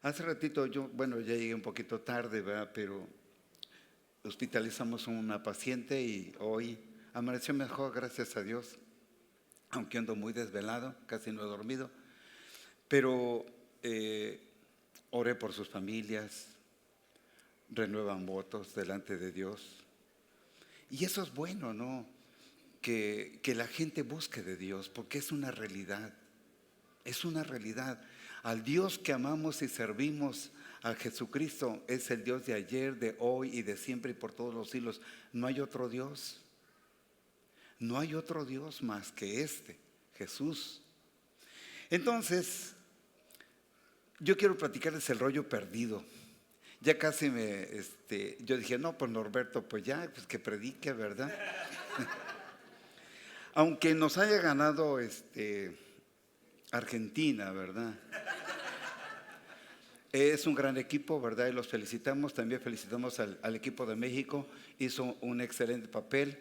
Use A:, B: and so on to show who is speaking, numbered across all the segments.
A: Hace ratito ya llegué un poquito tarde, ¿verdad? Pero hospitalizamos a una paciente y hoy amaneció mejor, gracias a Dios, aunque ando muy desvelado, casi no he dormido, pero eh, oré por sus familias, renuevan votos delante de Dios. Y eso es bueno, ¿no? Que la gente busque de Dios, porque es una realidad. Es una realidad. Al Dios que amamos y servimos, a Jesucristo, es el Dios de ayer, de hoy y de siempre y por todos los siglos. No hay otro Dios. No hay otro Dios más que este, Jesús. Entonces, yo quiero platicarles el rollo perdido. Ya casi yo dije, no, pues Norberto, pues ya, pues que predique, ¿verdad? Aunque nos haya ganado Argentina, ¿verdad? Es un gran equipo, ¿verdad? Y los felicitamos. También felicitamos al equipo de México. Hizo un excelente papel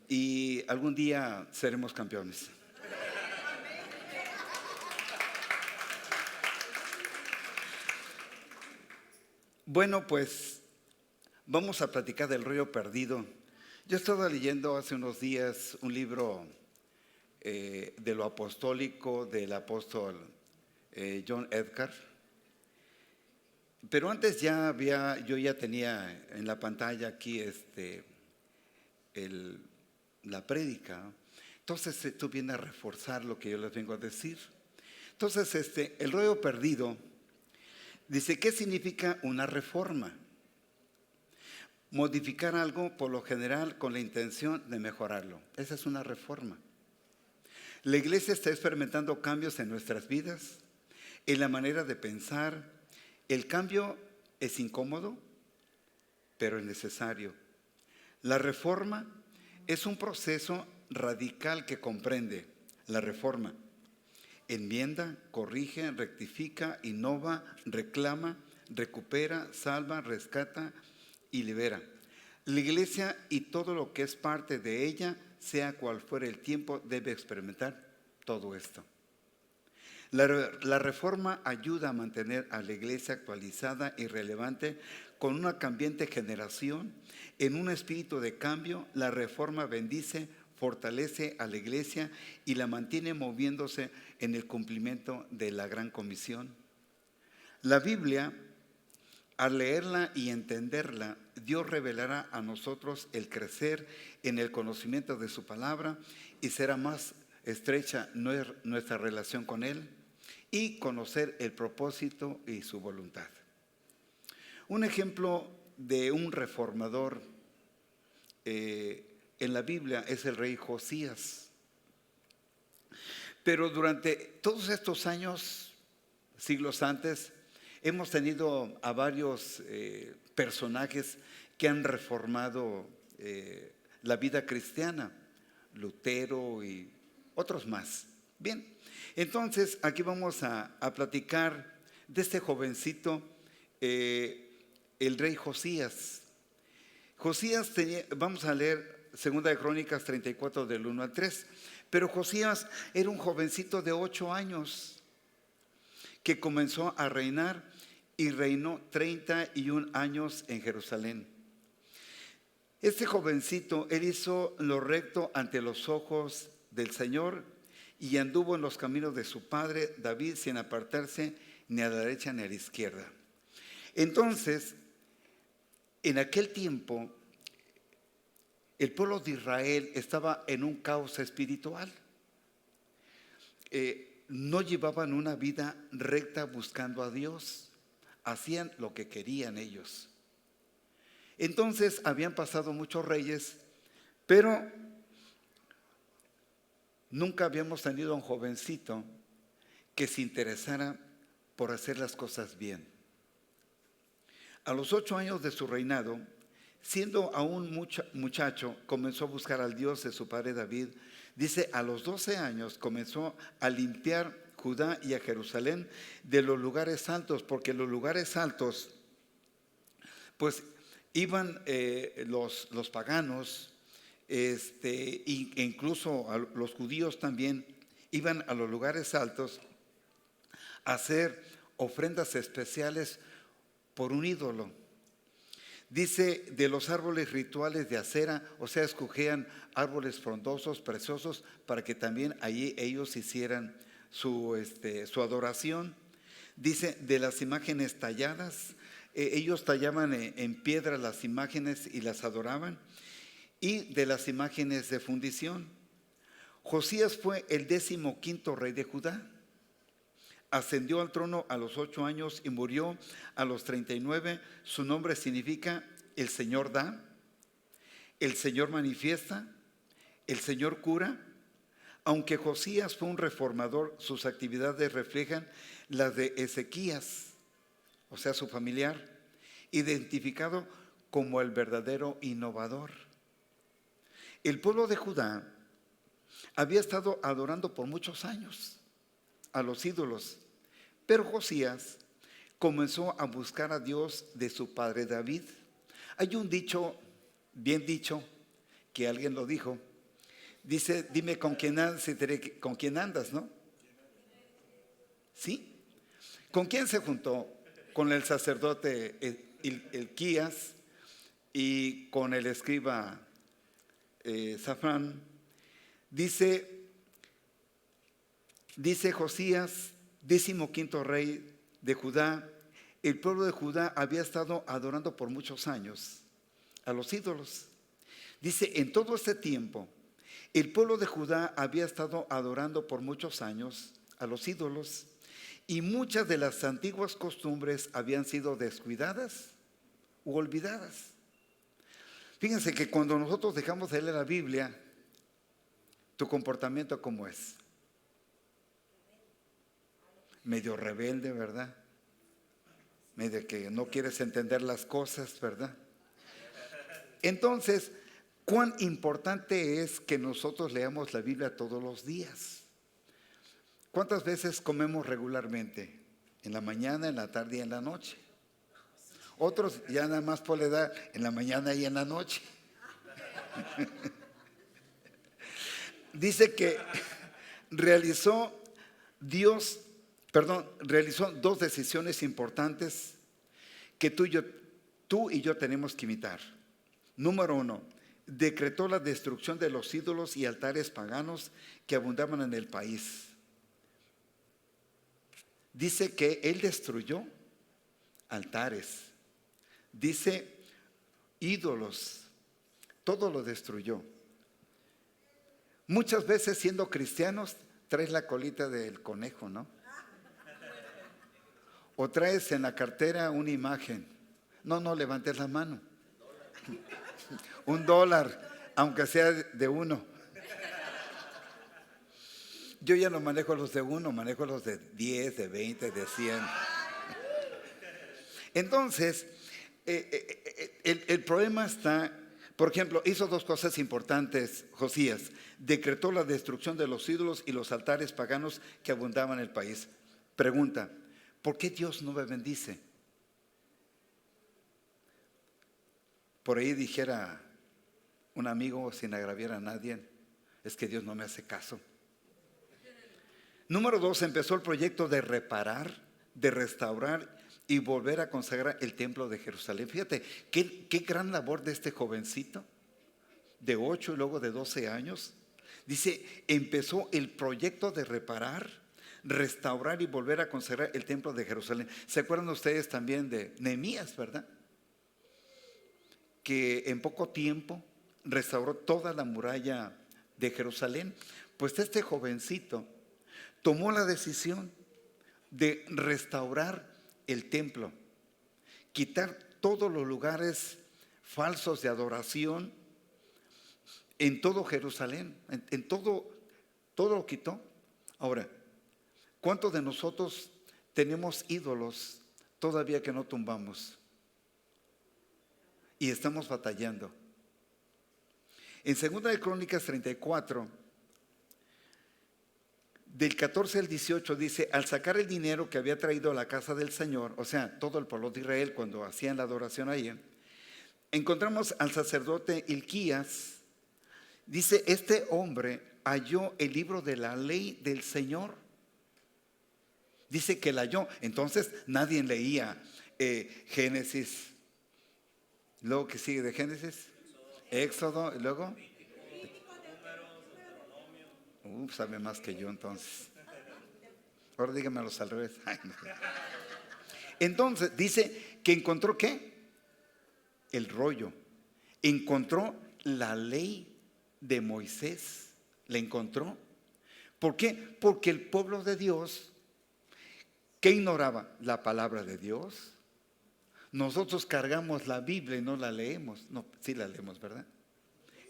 A: y algún día seremos campeones. Bueno, pues vamos a platicar del rollo perdido. Yo estaba leyendo hace unos días un libro de lo apostólico del apóstol John Edgar. Pero antes yo ya tenía en la pantalla aquí la prédica. Entonces esto viene a reforzar lo que yo les vengo a decir. Entonces el rollo perdido dice, ¿qué significa una reforma? Modificar algo por lo general con la intención de mejorarlo. Esa es una reforma. La iglesia está experimentando cambios en nuestras vidas, en la manera de pensar. El cambio es incómodo, pero es necesario. La reforma es un proceso radical que comprende la reforma. Enmienda, corrige, rectifica, innova, reclama, recupera, salva, rescata y libera. La iglesia y todo lo que es parte de ella, sea cual fuera el tiempo, debe experimentar todo esto. La reforma ayuda a mantener a la iglesia actualizada y relevante con una cambiante generación. En un espíritu de cambio, la reforma bendice, fortalece a la iglesia y la mantiene moviéndose en el cumplimiento de la gran comisión. La Biblia, al leerla y entenderla, Dios revelará a nosotros el crecer en el conocimiento de su palabra y será más estrecha nuestra relación con Él y conocer el propósito y su voluntad. Un ejemplo de un reformador en la Biblia es el rey Josías. Pero durante todos estos años, siglos antes, hemos tenido a varios personajes que han reformado la vida cristiana, Lutero y otros más. Bien, entonces aquí vamos a platicar de este jovencito, el rey Josías. Josías vamos a leer 2 de Crónicas 34 del 1 al 3, pero Josías era un jovencito de 8 años que comenzó a reinar y reinó 31 años en Jerusalén. Este jovencito, él hizo lo recto ante los ojos del Señor y anduvo en los caminos de su padre David sin apartarse ni a la derecha ni a la izquierda. Entonces, en aquel tiempo, el pueblo de Israel estaba en un caos espiritual. No llevaban una vida recta buscando a Dios. Hacían lo que querían ellos. Entonces habían pasado muchos reyes, pero nunca habíamos tenido a un jovencito que se interesara por hacer las cosas bien. A los 8 años de su reinado, siendo aún muchacho, comenzó a buscar al Dios de su padre David. Dice, a los 12 años comenzó a limpiar Judá y a Jerusalén de los lugares altos, porque los lugares altos, pues iban los paganos, e incluso los judíos también iban a los lugares altos a hacer ofrendas especiales por un ídolo. Dice de los árboles rituales de acera, o sea, escogían árboles frondosos, preciosos, para que también allí ellos hicieran su adoración. Dice de las imágenes talladas, ellos tallaban en piedra las imágenes y las adoraban. Y de las imágenes de fundición. Josías fue el 15º rey de Judá. Ascendió al trono a los 8 años y murió a los 39. Su nombre significa el Señor da, el Señor manifiesta, el Señor cura. Aunque Josías fue un reformador, sus actividades reflejan las de Ezequías, o sea, su familiar, identificado como el verdadero innovador. El pueblo de Judá había estado adorando por muchos años a los ídolos, pero Josías comenzó a buscar a Dios de su padre David. Hay un dicho, bien dicho, que alguien lo dijo. Dice, dime con quién andas, ¿no? ¿Sí? ¿Con quién se juntó? Con el sacerdote Hilquías y con el escriba Safán. Dice Josías, 15º rey de Judá, el pueblo de Judá había estado adorando por muchos años a los ídolos. Dice, en todo este tiempo, el pueblo de Judá había estado adorando por muchos años a los ídolos y muchas de las antiguas costumbres habían sido descuidadas u olvidadas. Fíjense que cuando nosotros dejamos de leer la Biblia, ¿tu comportamiento cómo es? Medio rebelde, ¿verdad? Medio que no quieres entender las cosas, ¿verdad? Entonces, ¿cuán importante es que nosotros leamos la Biblia todos los días? ¿Cuántas veces comemos regularmente? En la mañana, en la tarde y en la noche. Otros ya nada más por la edad, en la mañana y en la noche. Dice que realizó 2 decisiones importantes que tú y yo tenemos que imitar. Número 1, decretó la destrucción de los ídolos y altares paganos que abundaban en el país. Dice que él destruyó altares. Dice ídolos, todo lo destruyó. Muchas veces siendo cristianos traes la colita del conejo, ¿no? O traes en la cartera una imagen. No levantes la mano. $1, aunque sea de 1. Yo ya no manejo los de 1, manejo los de 10, de 20, de 100. Entonces, el problema está, por ejemplo, hizo 2 cosas importantes Josías. Decretó la destrucción de los ídolos y los altares paganos que abundaban en el país. Pregunta, ¿por qué Dios no me bendice? Por ahí dijera un amigo, sin agraviar a nadie, es que Dios no me hace caso. Número 2, empezó el proyecto de reparar, de restaurar y volver a consagrar el templo de Jerusalén. Fíjate, qué gran labor de este jovencito, de 8 y luego de 12 años. Dice, empezó el proyecto de reparar, restaurar y volver a consagrar el templo de Jerusalén. ¿Se acuerdan ustedes también de Nehemías, verdad? Que en poco tiempo restauró toda la muralla de Jerusalén. Pues este jovencito tomó la decisión de restaurar el templo, quitar todos los lugares falsos de adoración en todo Jerusalén, en todo lo quitó. Ahora, ¿cuántos de nosotros tenemos ídolos todavía que no tumbamos? Y estamos batallando. En 2 de Crónicas 34, del 14 al 18 dice, al sacar el dinero que había traído a la casa del Señor, o sea, todo el pueblo de Israel cuando hacían la adoración ahí, encontramos al sacerdote Hilquías. Dice, este hombre halló el libro de la ley del Señor. Dice que la halló. Entonces nadie leía Génesis. Luego, ¿qué sigue de Génesis? Éxodo. Y luego sabe más que yo entonces. Ahora dígamelos al revés. Ay, no. Entonces dice que encontró ¿qué? El rollo. Encontró la ley de Moisés. ¿La encontró? ¿Por qué? Porque el pueblo de Dios, ¿qué ignoraba? La palabra de Dios. Nosotros cargamos la Biblia y no la leemos. No, sí la leemos, ¿verdad?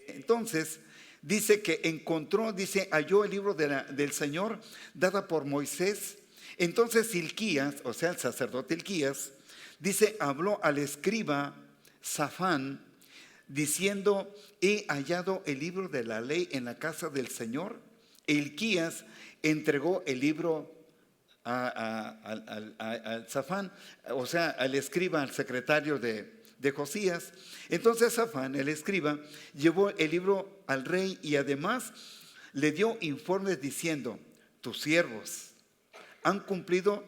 A: Entonces, dice que encontró, dice, halló el libro del Señor, dada por Moisés. Entonces Hilquías, o sea, el sacerdote Hilquías, dice, habló al escriba Safán, diciendo, he hallado el libro de la ley en la casa del Señor. Hilquías entregó el libro al Safán, o sea, al escriba, al secretario de Josías. Entonces Safán, el escriba, llevó el libro al rey y además le dio informes diciendo, tus siervos han cumplido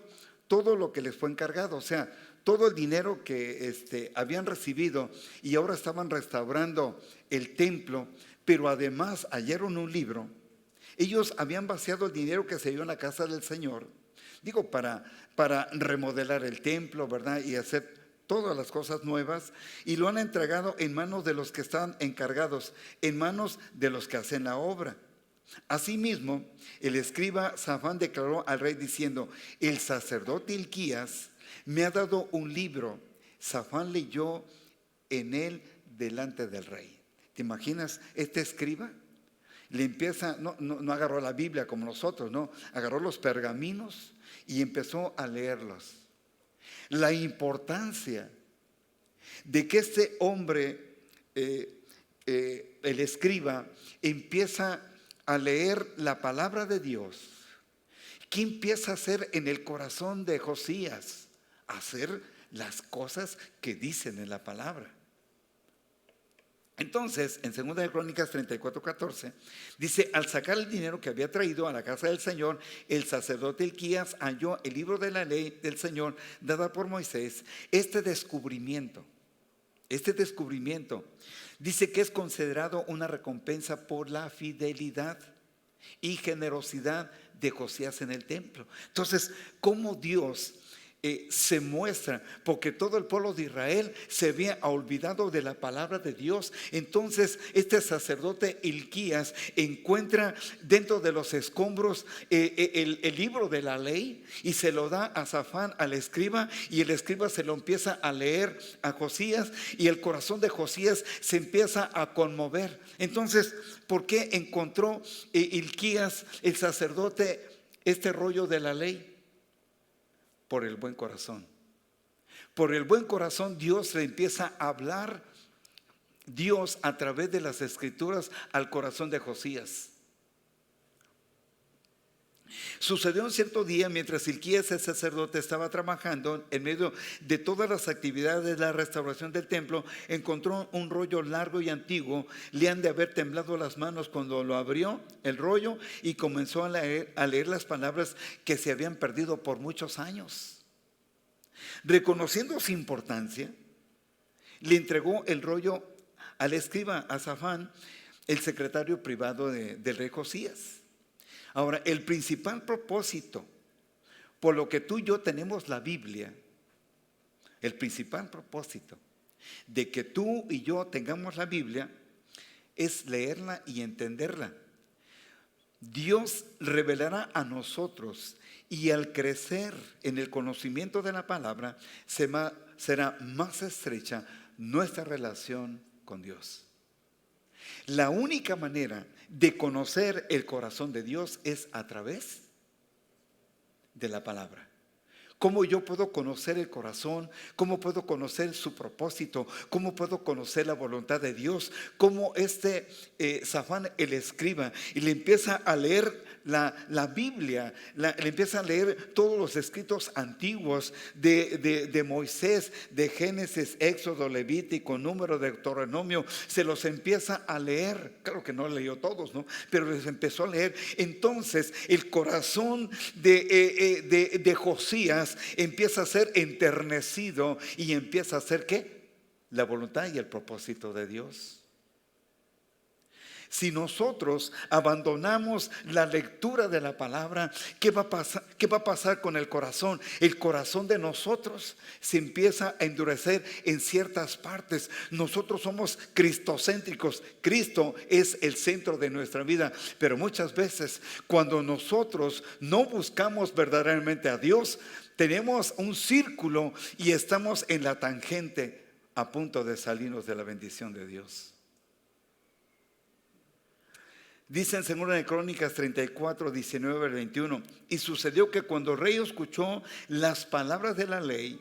A: todo lo que les fue encargado, o sea, todo el dinero que habían recibido y ahora estaban restaurando el templo, pero además hallaron un libro. Ellos habían vaciado el dinero que se dio en la casa del Señor, digo, para remodelar el templo, ¿verdad? Y hacer todas las cosas nuevas, y lo han entregado en manos de los que están encargados, en manos de los que hacen la obra. Asimismo, el escriba Safán declaró al rey diciendo, el sacerdote Hilquías me ha dado un libro. Safán leyó en él delante del rey. ¿Te imaginas este escriba? Le empieza, no agarró la Biblia como nosotros, no, agarró los pergaminos y empezó a leerlos. La importancia de que este hombre, el escriba, empieza a leer la palabra de Dios. ¿Qué empieza a hacer en el corazón de Josías? Hacer las cosas que dicen en la palabra. Entonces, en 2 de Crónicas 34:14, dice, al sacar el dinero que había traído a la casa del Señor, el sacerdote Hilquías halló el libro de la ley del Señor dada por Moisés. Este descubrimiento, dice que es considerado una recompensa por la fidelidad y generosidad de Josías en el templo. Entonces, ¿cómo Dios se muestra? Porque todo el pueblo de Israel se había olvidado de la palabra de Dios. Entonces este sacerdote Hilquías encuentra dentro de los escombros el libro de la ley y se lo da a Safán, al escriba, y el escriba se lo empieza a leer a Josías y el corazón de Josías se empieza a conmover. Entonces, ¿por qué encontró Hilquías, el sacerdote, este rollo de la ley? Por el buen corazón. Por el buen corazón Dios le empieza a hablar, Dios a través de las escrituras al corazón de Josías. Sucedió un cierto día mientras Hilquías el sacerdote estaba trabajando en medio de todas las actividades de la restauración del templo, encontró un rollo largo y antiguo. Le han de haber temblado las manos cuando lo abrió el rollo y comenzó a leer las palabras que se habían perdido por muchos años. Reconociendo su importancia, le entregó el rollo al escriba, a Safán, el secretario privado del rey Josías. Ahora, el principal propósito por lo que tú y yo tenemos la Biblia, el principal propósito de que tú y yo tengamos la Biblia es leerla y entenderla. Dios revelará a nosotros, y al crecer en el conocimiento de la palabra será más estrecha nuestra relación con Dios. La única manera de conocer el corazón de Dios es a través de la palabra. ¿Cómo yo puedo conocer el corazón? ¿Cómo puedo conocer su propósito? ¿Cómo puedo conocer la voluntad de Dios? ¿Cómo Safán, el escriba, y le empieza a leer la Biblia, le empieza a leer todos los escritos antiguos de Moisés, de Génesis, Éxodo, Levítico, Número, Deuteronomio, se los empieza a leer. Claro que no leyó todos, ¿no? Pero les empezó a leer. Entonces el corazón de Josías empieza a ser enternecido y empieza a hacer ¿qué? La voluntad y el propósito de Dios. Si nosotros abandonamos la lectura de la palabra, ¿qué va a pasar? ¿Qué va a pasar con el corazón? El corazón de nosotros se empieza a endurecer en ciertas partes. Nosotros somos cristocéntricos. Cristo es el centro de nuestra vida. Pero muchas veces cuando nosotros no buscamos verdaderamente a Dios, tenemos un círculo y estamos en la tangente a punto de salirnos de la bendición de Dios. Dice en 2 de Crónicas 34, 19 al 21, y sucedió que cuando el rey escuchó las palabras de la ley,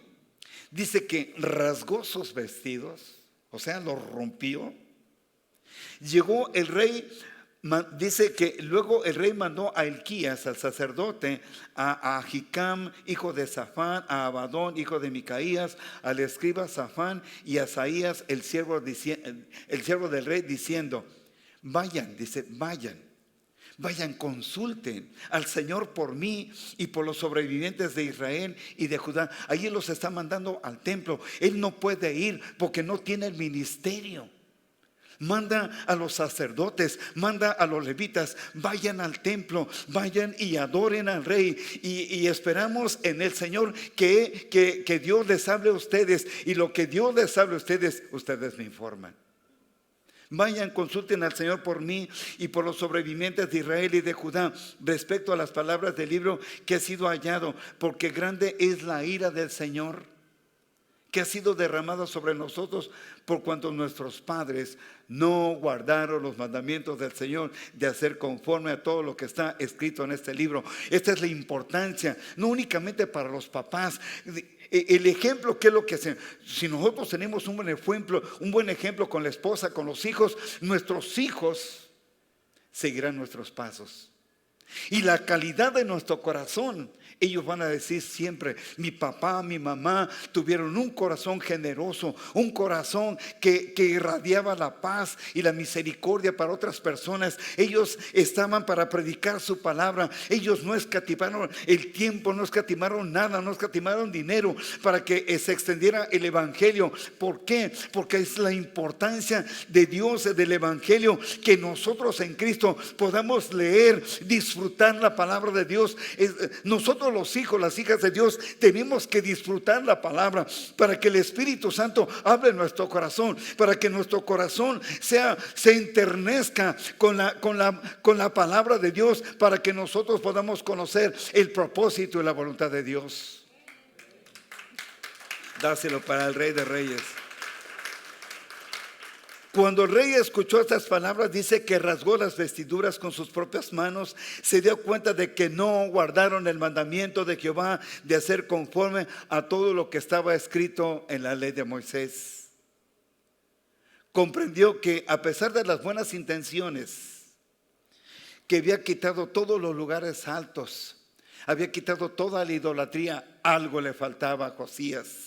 A: dice que rasgó sus vestidos, o sea, los rompió. Llegó el rey, dice que luego el rey mandó a Hilquías, al sacerdote, a Ahicam, hijo de Safán, a Abadón, hijo de Micaías, al escriba Safán y a Asaías, el siervo del rey, diciendo: vayan, dice, vayan, consulten al Señor por mí y por los sobrevivientes de Israel y de Judá. Ahí Él los está mandando al templo. Él no puede ir porque no tiene el ministerio. Manda a los sacerdotes, manda a los levitas, vayan al templo, vayan y adoren al rey. Y esperamos en el Señor que Dios les hable a ustedes. Y lo que Dios les hable a ustedes, ustedes me informan. Vayan, consulten al Señor por mí y por los sobrevivientes de Israel y de Judá respecto a las palabras del libro que ha sido hallado, porque grande es la ira del Señor que ha sido derramada sobre nosotros por cuanto nuestros padres no guardaron los mandamientos del Señor de hacer conforme a todo lo que está escrito en este libro. Esta es la importancia, no únicamente para los papás. El ejemplo, ¿qué es lo que hacen? Si nosotros tenemos un buen ejemplo con la esposa, con los hijos, nuestros hijos seguirán nuestros pasos. Y la calidad de nuestro corazón, ellos van a decir siempre: mi papá, mi mamá tuvieron un corazón generoso, un corazón que irradiaba la paz y la misericordia para otras personas. Ellos estaban para predicar su palabra. Ellos no escatimaron el tiempo, no escatimaron nada, no escatimaron dinero para que se extendiera el evangelio. ¿Por qué? Porque es la importancia de Dios, del evangelio, que nosotros en Cristo podamos leer, disfrutar la palabra de Dios. Nosotros los hijos, las hijas de Dios, tenemos que disfrutar la palabra para que el Espíritu Santo hable en nuestro corazón, para que nuestro corazón se enternezca con la palabra de Dios, para que nosotros podamos conocer el propósito y la voluntad de Dios. Dáselo para el Rey de Reyes. Cuando el rey escuchó estas palabras, dice que rasgó las vestiduras con sus propias manos. Se dio cuenta de que no guardaron el mandamiento de Jehová de hacer conforme a todo lo que estaba escrito en la ley de Moisés. Comprendió que a pesar de las buenas intenciones, que había quitado todos los lugares altos, había quitado toda la idolatría, algo le faltaba a Josías.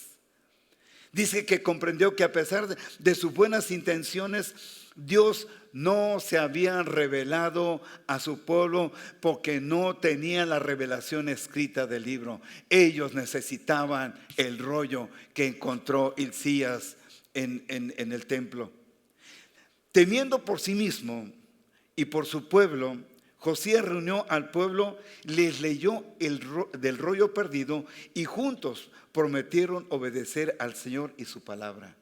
A: Dice que comprendió que a pesar de sus buenas intenciones, Dios no se había revelado a su pueblo porque no tenían la revelación escrita del libro. Ellos necesitaban el rollo que encontró Hilcías en el templo. Temiendo por sí mismo y por su pueblo, Josías reunió al pueblo, les leyó del rollo perdido y juntos prometieron obedecer al Señor y su palabra.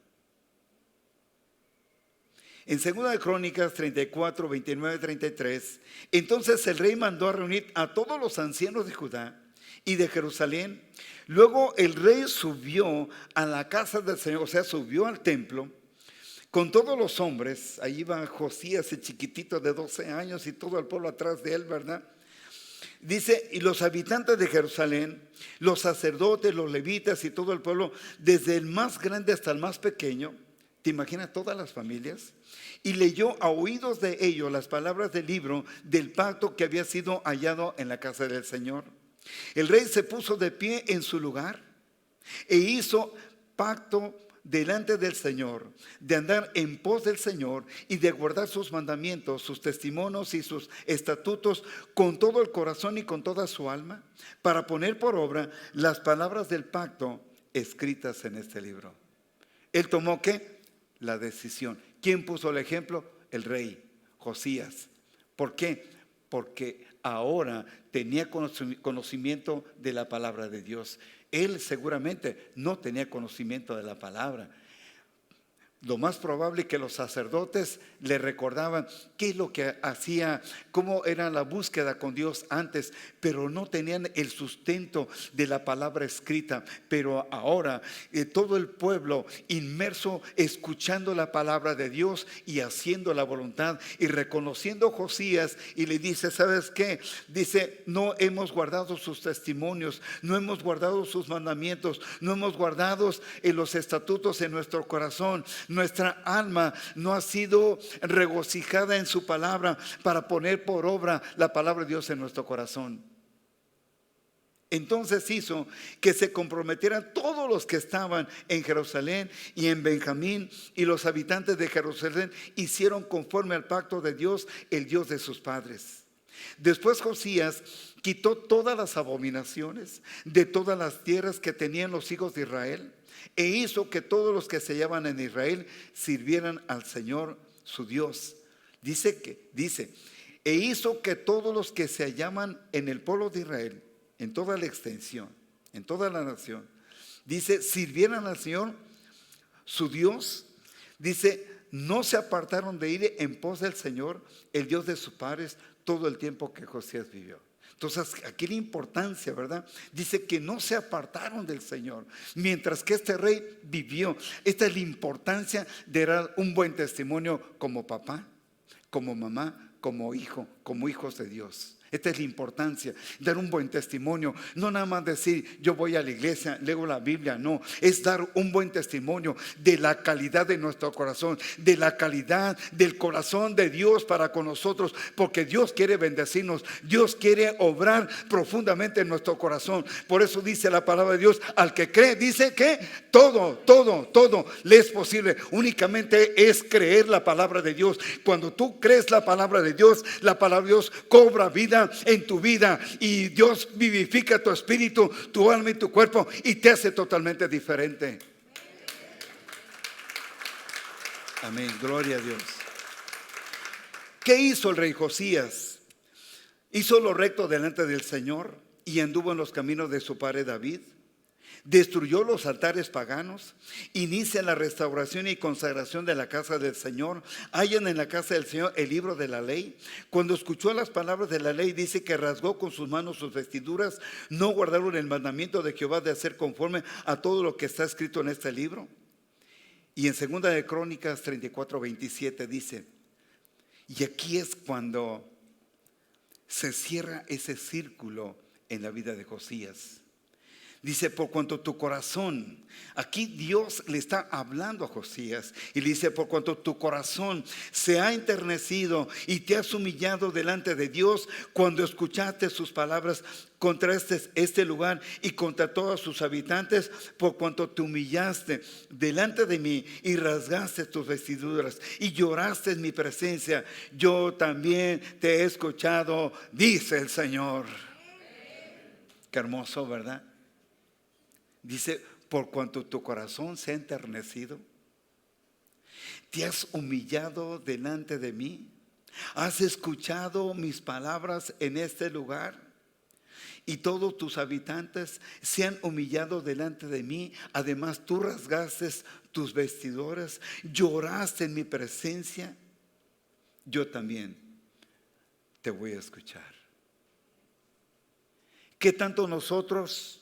A: En 2 de Crónicas 34, 29, 33, entonces el rey mandó a reunir a todos los ancianos de Judá y de Jerusalén. Luego el rey subió a la casa del Señor, o sea, subió al templo con todos los hombres. Ahí iba Josías, el chiquitito de 12 años, y todo el pueblo atrás de él, ¿verdad? Dice, y los habitantes de Jerusalén, los sacerdotes, los levitas y todo el pueblo, desde el más grande hasta el más pequeño, ¿te imaginas todas las familias? Y leyó a oídos de ellos las palabras del libro del pacto que había sido hallado en la casa del Señor. El rey se puso de pie en su lugar e hizo pacto delante del Señor, de andar en pos del Señor y de guardar sus mandamientos, sus testimonios y sus estatutos con todo el corazón y con toda su alma, para poner por obra las palabras del pacto escritas en este libro. Él tomó ¿qué? La decisión. ¿Quién puso el ejemplo? El rey Josías. ¿Por qué? Porque ahora tenía conocimiento de la palabra de Dios. Él seguramente no tenía conocimiento de la palabra. Lo más probable es que los sacerdotes le recordaban qué es lo que hacía, cómo era la búsqueda con Dios antes, pero no tenían el sustento de la palabra escrita. Pero ahora todo el pueblo inmerso escuchando la palabra de Dios y haciendo la voluntad y reconociendo a Josías, y le dice, ¿sabes qué? Dice, no hemos guardado sus testimonios, no hemos guardado sus mandamientos, no hemos guardado los estatutos en nuestro corazón. Nuestra alma no ha sido regocijada en su palabra para poner por obra la palabra de Dios en nuestro corazón. Entonces hizo que se comprometieran todos los que estaban en Jerusalén y en Benjamín, y los habitantes de Jerusalén hicieron conforme al pacto de Dios, el Dios de sus padres. Después Josías quitó todas las abominaciones de todas las tierras que tenían los hijos de Israel, e hizo que todos los que se hallaban en Israel sirvieran al Señor su Dios. Dice, e hizo que todos los que se hallaban en el pueblo de Israel, en toda la extensión, en toda la nación, dice, sirvieran al Señor su Dios. Dice, no se apartaron de ir en pos del Señor, el Dios de sus padres, todo el tiempo que Josías vivió. Entonces, aquí la importancia, ¿verdad? Dice que no se apartaron del Señor, mientras que este rey vivió. Esta es la importancia de dar un buen testimonio como papá, como mamá, como hijo, como hijos de Dios. Esta es la importancia, dar un buen testimonio. No nada más decir, yo voy a la iglesia, leo la Biblia. No, es dar un buen testimonio de la calidad de nuestro corazón, de la calidad del corazón de Dios para con nosotros, porque Dios quiere bendecirnos, Dios quiere obrar profundamente en nuestro corazón. Por eso dice la palabra de Dios, al que cree, dice que todo le es posible. Únicamente es creer la palabra de Dios. Cuando tú crees la palabra de Dios cobra vida en tu vida, y Dios vivifica tu espíritu, tu alma y tu cuerpo, y te hace totalmente diferente. Amén, gloria a Dios. ¿Qué hizo el rey Josías? Hizo lo recto delante del Señor y anduvo en los caminos de su padre David. Destruyó los altares paganos, inicia la restauración y consagración de la casa del Señor. Hallan en la casa del Señor el libro de la ley. Cuando escuchó las palabras de la ley, dice que rasgó con sus manos sus vestiduras. No guardaron el mandamiento de Jehová de hacer conforme a todo lo que está escrito en este libro. Y en 2 de Crónicas 34:27 dice, y aquí es cuando se cierra ese círculo en la vida de Josías. Dice, por cuanto tu corazón, aquí Dios le está hablando a Josías y le dice, por cuanto tu corazón se ha enternecido y te has humillado delante de Dios cuando escuchaste sus palabras contra este lugar y contra todos sus habitantes, por cuanto te humillaste delante de mí y rasgaste tus vestiduras y lloraste en mi presencia, yo también te he escuchado, dice el Señor. Qué hermoso, ¿verdad? Dice, por cuanto tu corazón se ha enternecido, te has humillado delante de mí, has escuchado mis palabras en este lugar, y todos tus habitantes se han humillado delante de mí. Además, tú rasgaste tus vestiduras, lloraste en mi presencia, yo también te voy a escuchar. ¿Qué tanto nosotros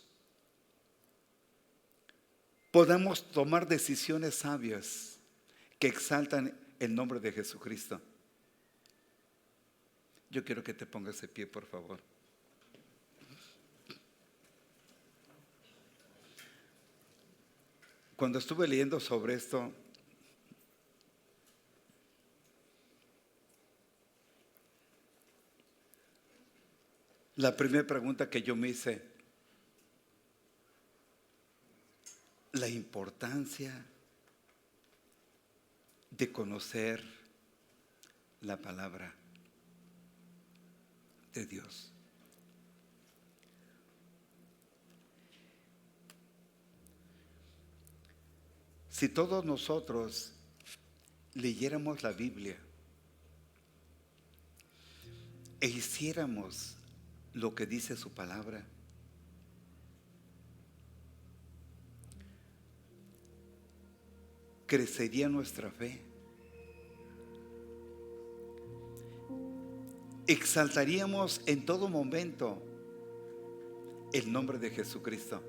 A: podamos tomar decisiones sabias que exaltan el nombre de Jesucristo? Yo quiero que te pongas de pie, por favor. Cuando estuve leyendo sobre esto, la primera pregunta que yo me hice, la importancia de conocer la palabra de Dios. Si todos nosotros leyéramos la Biblia e hiciéramos lo que dice su palabra, crecería nuestra fe, exaltaríamos en todo momento el nombre de Jesucristo.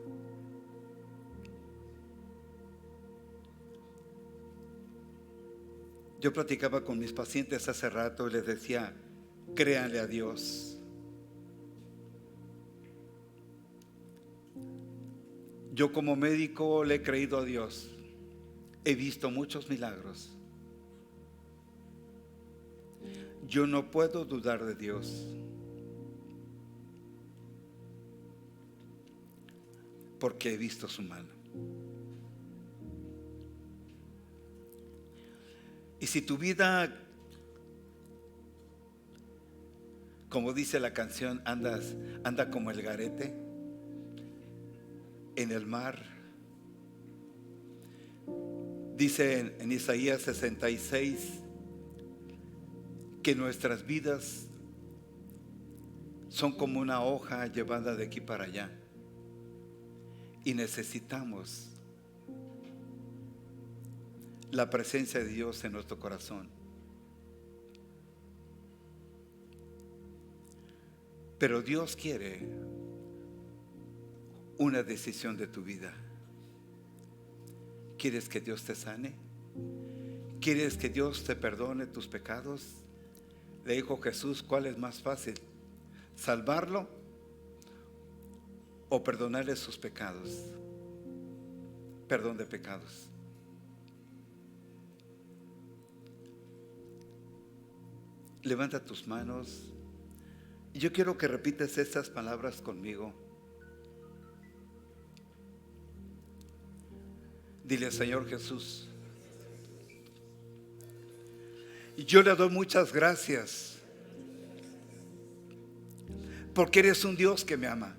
A: Yo platicaba con mis pacientes hace rato y les decía, créanle a Dios. Yo como médico le he creído a Dios. He visto muchos milagros. Yo no puedo dudar de Dios, porque he visto su mano. Y si tu vida, como dice la canción, anda como el garete en el mar, dice en Isaías 66 que nuestras vidas son como una hoja llevada de aquí para allá y necesitamos la presencia de Dios en nuestro corazón. Pero Dios quiere una decisión de tu vida. ¿Quieres que Dios te sane? ¿Quieres que Dios te perdone tus pecados? Le dijo Jesús, ¿cuál es más fácil? ¿Salvarlo o perdonarle sus pecados? Perdón de pecados. Levanta tus manos. Yo quiero que repitas estas palabras conmigo. Dile, Señor Jesús, yo le doy muchas gracias porque eres un Dios que me ama.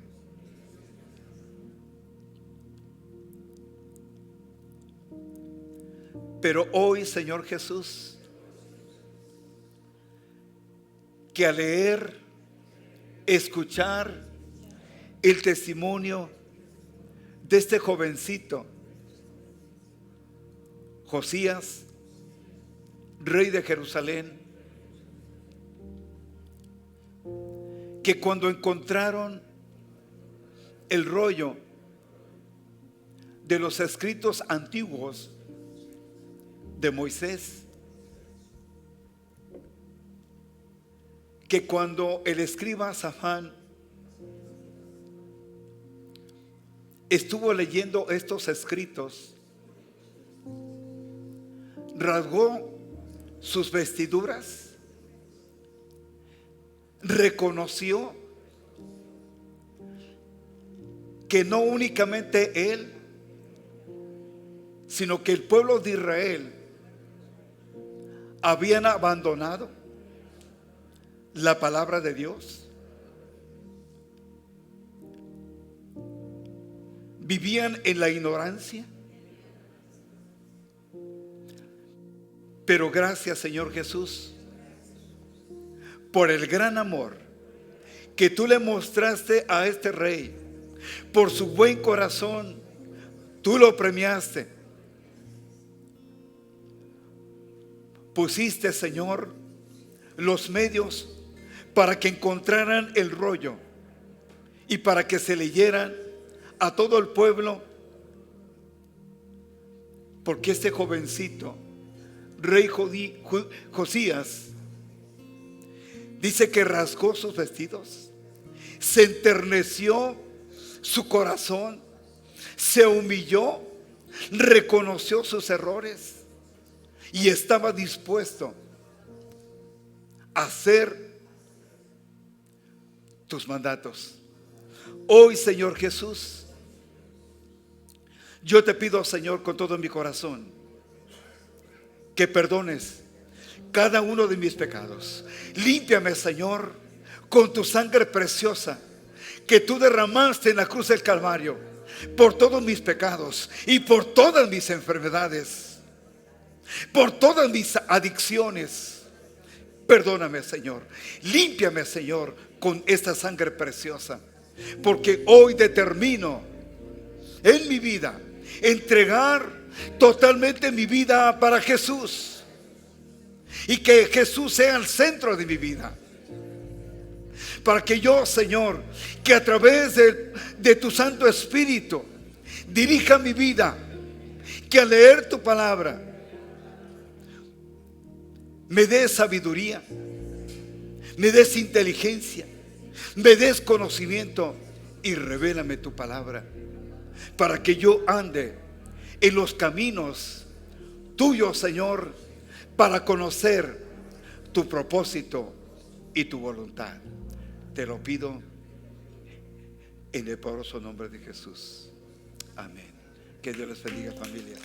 A: Pero hoy, Señor Jesús, que al leer, escuchar el testimonio de este jovencito, Josías, rey de Jerusalén, que cuando encontraron el rollo de los escritos antiguos de Moisés, que cuando el escriba Safán estuvo leyendo estos escritos, rasgó sus vestiduras, reconoció que no únicamente él, sino que el pueblo de Israel habían abandonado la palabra de Dios. Vivían en la ignorancia. Pero gracias, Señor Jesús, por el gran amor que tú le mostraste a este rey. Por su buen corazón, tú lo premiaste. Pusiste, Señor, los medios para que encontraran el rollo y para que se leyeran a todo el pueblo, porque este jovencito, rey Josías, dice que rasgó sus vestidos, se enterneció su corazón, se humilló, reconoció sus errores y estaba dispuesto a hacer tus mandatos. Hoy, Señor Jesús, yo te pido, Señor, con todo mi corazón, que perdones cada uno de mis pecados. Límpiame, Señor, con tu sangre preciosa que tú derramaste en la cruz del Calvario por todos mis pecados y por todas mis enfermedades, por todas mis adicciones. Perdóname, Señor. Límpiame, Señor, con esta sangre preciosa, porque hoy determino en mi vida entregar totalmente mi vida para Jesús, y que Jesús sea el centro de mi vida, para que yo, Señor, que a través de tu Santo Espíritu dirija mi vida, que al leer tu palabra me des sabiduría, me des inteligencia, me des conocimiento y revélame tu palabra, para que yo ande en los caminos tuyos, Señor, para conocer tu propósito y tu voluntad. Te lo pido en el poderoso nombre de Jesús. Amén. Que Dios les bendiga, familia.